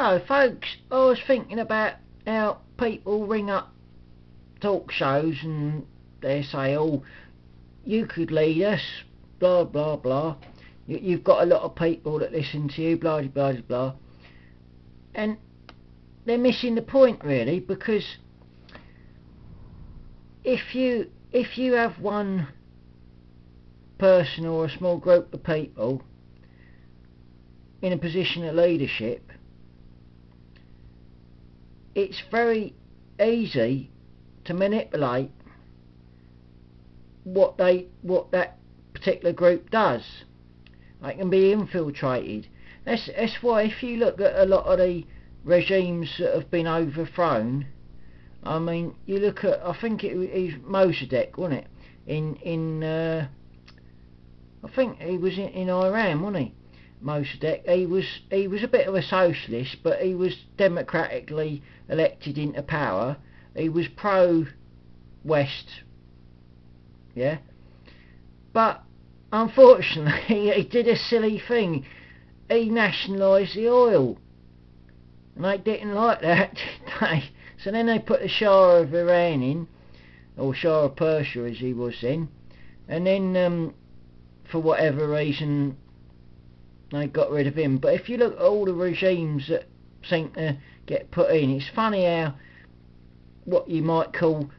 So, folks, I was thinking about how people ring up talk shows and they say, oh, you could lead us, blah, blah, blah. You've got a lot of people that listen to you, blah, blah, blah, blah. And they're missing the point, really, because if you have one person or a small group of people in a position of leadership, it's very easy to manipulate what that particular group does. They can be infiltrated. That's why if you look at a lot of the regimes that have been overthrown, I mean, you look at, I think it was Mossadegh, wasn't it? I think he was in Iran, wasn't he? Mossadegh. He was a bit of a socialist, but he was democratically elected into power. He was pro-West, yeah. But unfortunately, he did a silly thing. He nationalised the oil, and they didn't like that, did they? So then they put the Shah of Iran in, or Shah of Persia as he was then, and then for whatever reason they got rid of him. But if you look at all the regimes that seem to get put in, it's funny how what you might call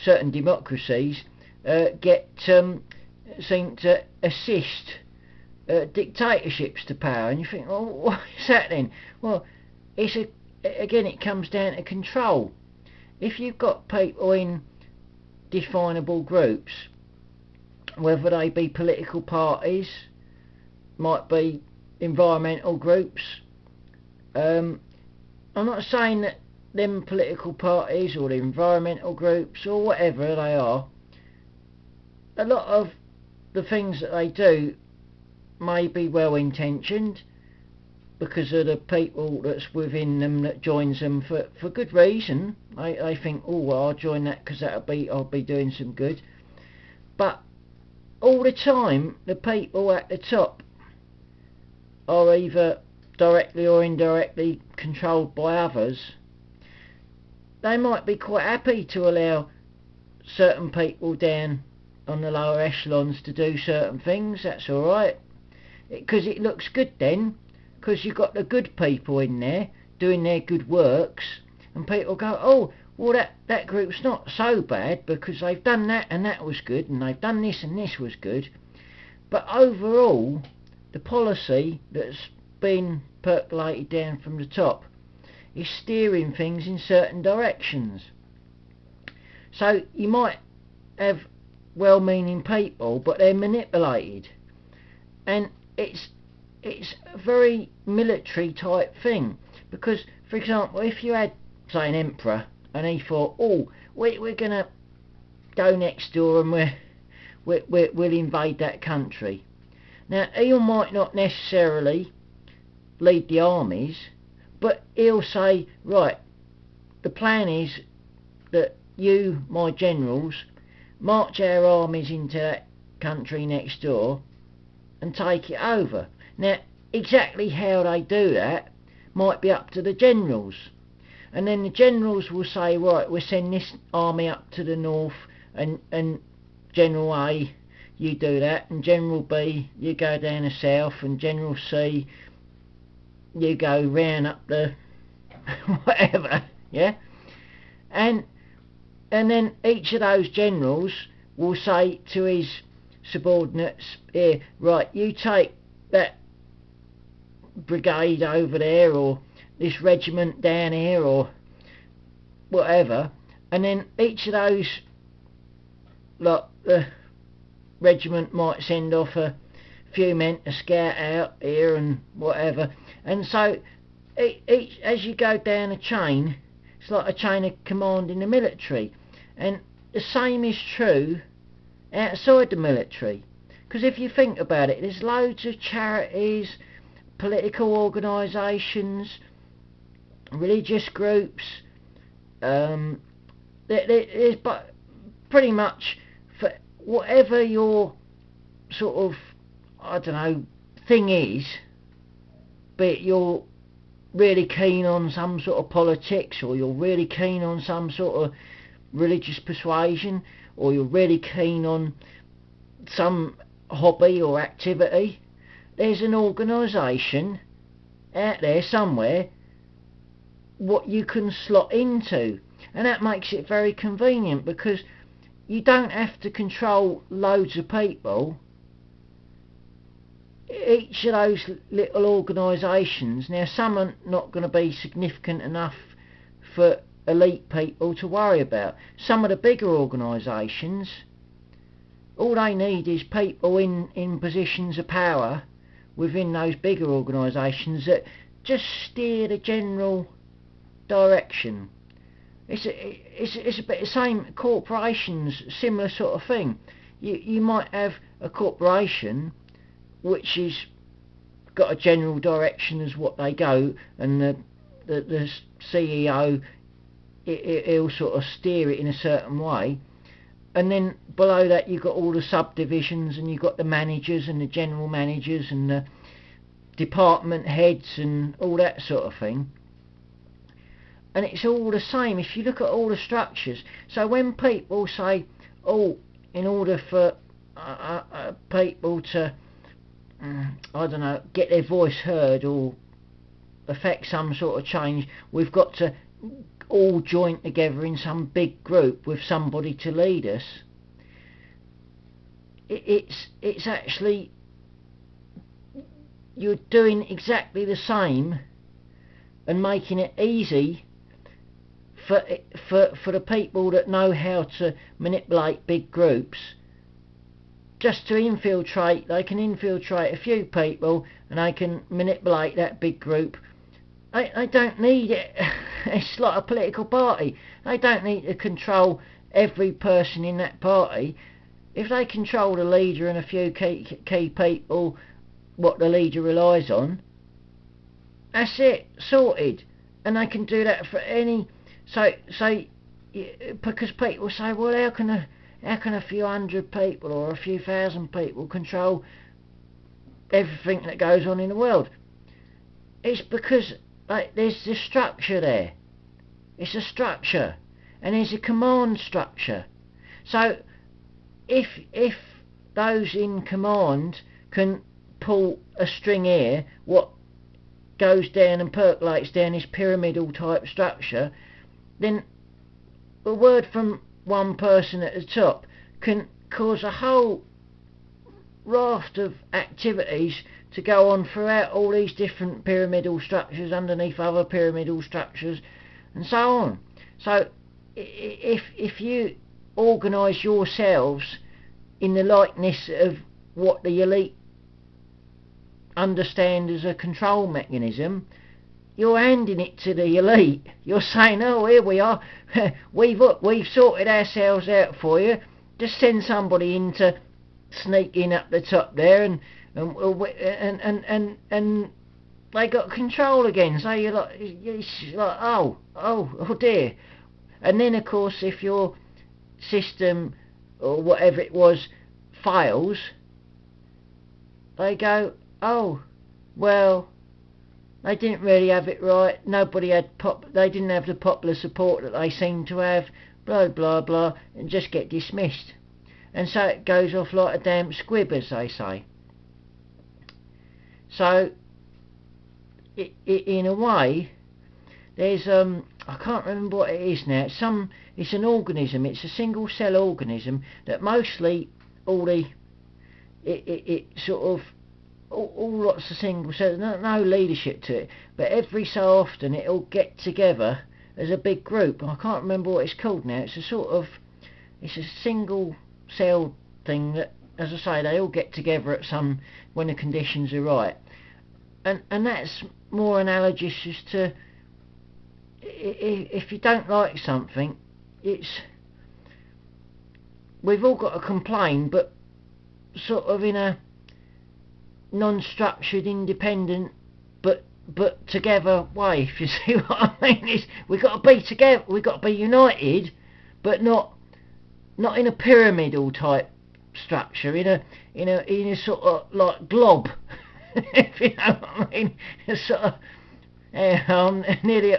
certain democracies seem to assist dictatorships to power, and you think, oh, what is that then? Well, again, it comes down to control. If you've got people in definable groups, whether they be political parties, might be environmental groups, I'm not saying that them political parties or the environmental groups or whatever they are, a lot of the things that they do may be well intentioned because of the people that's within them that joins them for good reason. They think, oh, well, I'll join that because I'll be doing some good. But all the time, the people at the top are either directly or indirectly controlled by others. They might be quite happy to allow certain people down on the lower echelons to do certain things. That's alright, because it looks good then, because you've got the good people in there doing their good works, and people go, oh, well, that group's not so bad because they've done that and that was good, and they've done this and this was good. But overall, the policy that's been percolated down from the top is steering things in certain directions. So you might have well-meaning people, but they're manipulated, and it's a very military type thing. Because, for example, if you had, say, an emperor and he thought, oh, we're going to go next door and we'll invade that country. Now, he might not necessarily lead the armies, but he'll say, right, the plan is that you, my generals, march our armies into that country next door and take it over. Now, exactly how they do that might be up to the generals. And then the generals will say, right, we'll send this army up to the north, and General A, you do that, and General B, you go down the south, and General C, you go round up the whatever, yeah? And then each of those generals will say to his subordinates, here, right, you take that brigade over there, or this regiment down here, or whatever, and then each of those, like, the regiment might send off a few men to scout out here and whatever, and so each, as you go down a chain, it's like a chain of command in the military. And the same is true outside the military, because if you think about it, there's loads of charities, political organisations, religious groups, there's but pretty much for whatever your sort of, I don't know, thing is, be it your really keen on some sort of politics, or you're really keen on some sort of religious persuasion, or you're really keen on some hobby or activity, there's an organisation out there somewhere what you can slot into, and that makes it very convenient, because you don't have to control loads of people. Each of those little organisations, now some are not going to be significant enough for elite people to worry about. Some of the bigger organisations, all they need is people in positions of power within those bigger organisations that just steer the general direction. It's a bit the same. Corporations, similar sort of thing. You might have a corporation which is got a general direction as what they go, and the CEO, he'll sort of steer it in a certain way, and then below that you've got all the subdivisions, and you've got the managers and the general managers and the department heads and all that sort of thing. And it's all the same if you look at all the structures. So when people say, oh, in order for people to I don't know, get their voice heard or affect some sort of change, we've got to all join together in some big group with somebody to lead us. It's actually, you're doing exactly the same and making it easy for the people that know how to manipulate big groups just to infiltrate. They can infiltrate a few people and they can manipulate that big group. They don't need it. It's like a political party. They don't need to control every person in that party. If they control the leader and a few key people, what the leader relies on, that's it, sorted. And they can do that for any. So because people say, well, how can a few hundred people or a few thousand people control everything that goes on in the world? It's because there's the structure there. It's a structure, and there's a command structure. So if those in command can pull a string here, what goes down and percolates down this pyramidal type structure, then a word from one person at the top can cause a whole raft of activities to go on throughout all these different pyramidal structures, underneath other pyramidal structures, and so on. So if you organise yourselves in the likeness of what the elite understand as a control mechanism, you're handing it to the elite. You're saying, oh, here we are, we've sorted ourselves out for you, just send somebody in to sneak in up the top there, and they got control again. So you're like oh dear. And then of course if your system or whatever it was fails, they go, oh well, they didn't really have it right, they didn't have the popular support that they seem to have, blah blah blah, and just get dismissed. And so it goes off like a damn squib, as they say. So in a way, there's I can't remember what it is now. It's an organism. It's a single cell organism that mostly it sort of all lots of single cells. No leadership to it, but every so often it'll get together as a big group. I can't remember what it's called now. It's a single cell thing that, as I say, they all get together at some when the conditions are right, and that's more analogous as to if you don't like something, we've all got to complain, but sort of in a non-structured, independent, but together way. If you see what I mean, we've got to be together. We've got to be united, but not in a pyramidal type structure. In a sort of like glob. If you know what I mean, a sort of I'm nearly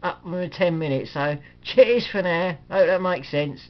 up with 10 minutes, so cheers for now. Hope that makes sense.